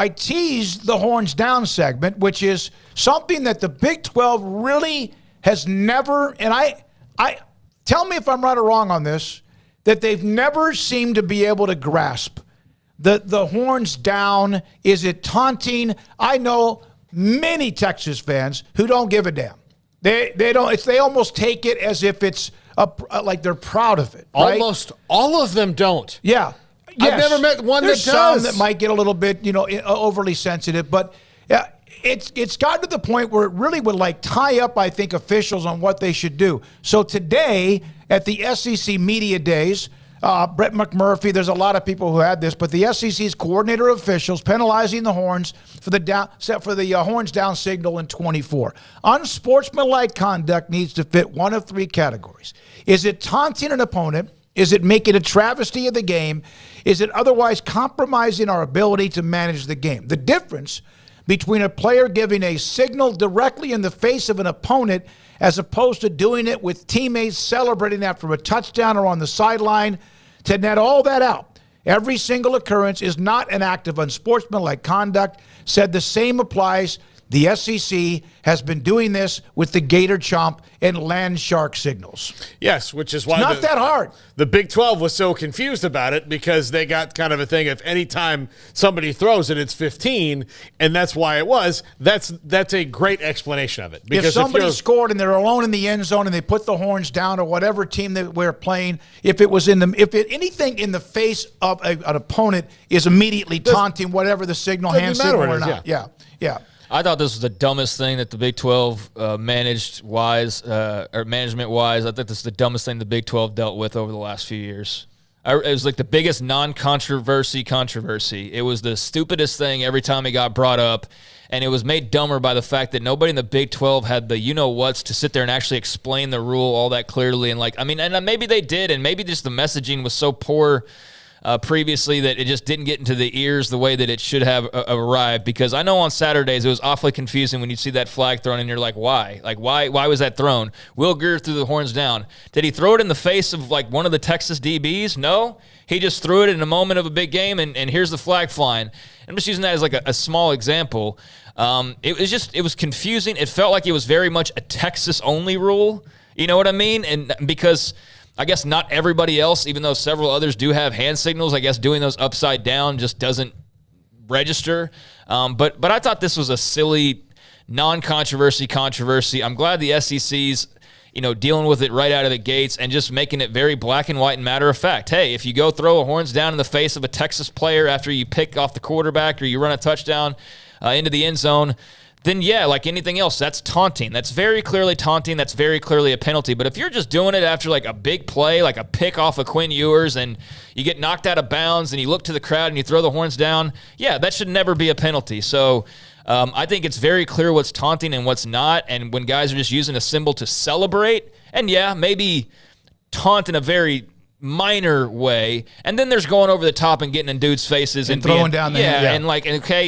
I teased the horns down segment, which is something that the Big 12 really has never, and I tell me if I'm right or wrong on this, that they've never seemed to be able to grasp. The horns down, is it taunting? I know many Texas fans who don't give a damn. They don't. They almost take it as if it's like they're proud of it. Right? Almost all of them don't. Yeah. Yes. I've never met one There's that does. some that might get a little bit, overly sensitive, but it's gotten to the point where it really would tie up, I think, officials on what they should do. So today at the SEC Media Days, Brett McMurphy, there's a lot of people who had this, but the SEC's coordinator of officials penalizing the horns for the horns down signal in 24. Unsportsmanlike conduct needs to fit one of three categories. Is it taunting an opponent? Is it making a travesty of the game? Is it otherwise compromising our ability to manage the game? The difference between a player giving a signal directly in the face of an opponent as opposed to doing it with teammates celebrating after a touchdown or on the sideline, to net all that out, every single occurrence is not an act of unsportsmanlike conduct. Said the same applies. The SEC has been doing this with the gator chomp and land shark signals. Yes, which is why it's not that hard. The Big 12 was so confused about it because they got kind of a thing of any time somebody throws it, it's 15, and that's why it was. That's a great explanation of it. Because if somebody scored and they're alone in the end zone and they put the horns down, or whatever team that we're playing, anything in the face of an opponent is immediately taunting, whatever the signal, hand signal or not. Yeah. I thought this was the dumbest thing that the Big 12 management-wise. I think this is the dumbest thing the Big 12 dealt with over the last few years. It was like the biggest controversy. It was the stupidest thing every time it got brought up, and it was made dumber by the fact that nobody in the Big 12 had the you-know-whats to sit there and actually explain the rule all that clearly. And and maybe they did, and maybe just the messaging was so poor previously that it just didn't get into the ears the way that it should have arrived. Because I know on Saturdays it was awfully confusing when you see that flag thrown and you're like, why? Why was that thrown? Will Greer threw the horns down. Did he throw it in the face of one of the Texas DBs? No. He just threw it in a moment of a big game, and here's the flag flying. I'm just using that as a small example. It was confusing. It felt like it was very much a Texas-only rule. You know what I mean? And because I guess not everybody else, even though several others do have hand signals, I guess doing those upside down just doesn't register. But I thought this was a silly, controversy. I'm glad the SEC's dealing with it right out of the gates and just making it very black and white and matter of fact. Hey, if you go throw a horns down in the face of a Texas player after you pick off the quarterback or you run a touchdown into the end zone, then yeah, like anything else, that's taunting. That's very clearly taunting. That's very clearly a penalty. But if you're just doing it after a big play, like a pick off of Quinn Ewers, and you get knocked out of bounds and you look to the crowd and you throw the horns down, yeah, that should never be a penalty. So I think it's very clear what's taunting and what's not. And when guys are just using a symbol to celebrate, and yeah, maybe taunt in a very minor way, and then there's going over the top and getting in dudes' faces and throwing down the hand.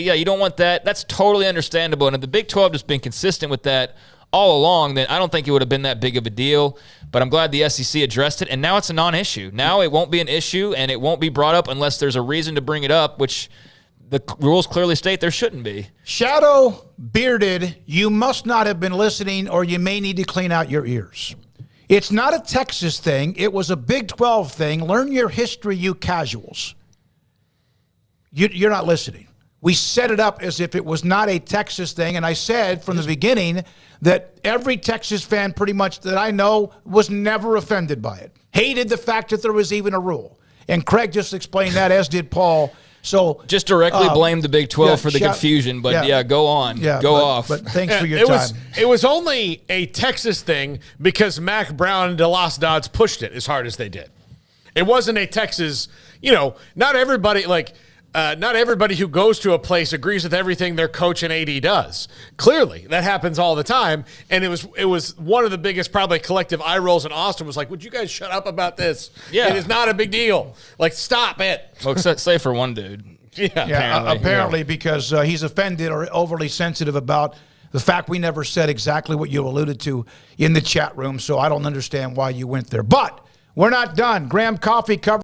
Yeah, you don't want that. That's totally understandable. And if the Big 12 has been consistent with that all along, then I don't think it would have been that big of a deal. But I'm glad the SEC addressed it, and now it's a non-issue. Now it won't be an issue, and it won't be brought up unless there's a reason to bring it up, which the rules clearly state there shouldn't be. Shadow Bearded, you must not have been listening, or you may need to clean out your ears. It's not a Texas thing. It was a Big 12 thing. Learn your history, you casuals. You're not listening. We set it up as if it was not a Texas thing, and I said from the beginning that every Texas fan pretty much that I know was never offended by it. Hated the fact that there was even a rule. And Craig just explained that, as did Paul. So just directly blame the Big 12 for the confusion, but go on. Go off. But thanks for your time. It was only a Texas thing because Mac Brown and DeLoss Dodds pushed it as hard as they did. It wasn't a Texas, not everybody who goes to a place agrees with everything their coach and AD does. Clearly, that happens all the time. And it was one of the biggest probably collective eye rolls in Austin was like, would you guys shut up about this? Yeah. It is not a big deal. Stop it. Well, say for one dude. Apparently because he's offended or overly sensitive about the fact we never said exactly what you alluded to in the chat room. So I don't understand why you went there. But we're not done. Graham Coffee covered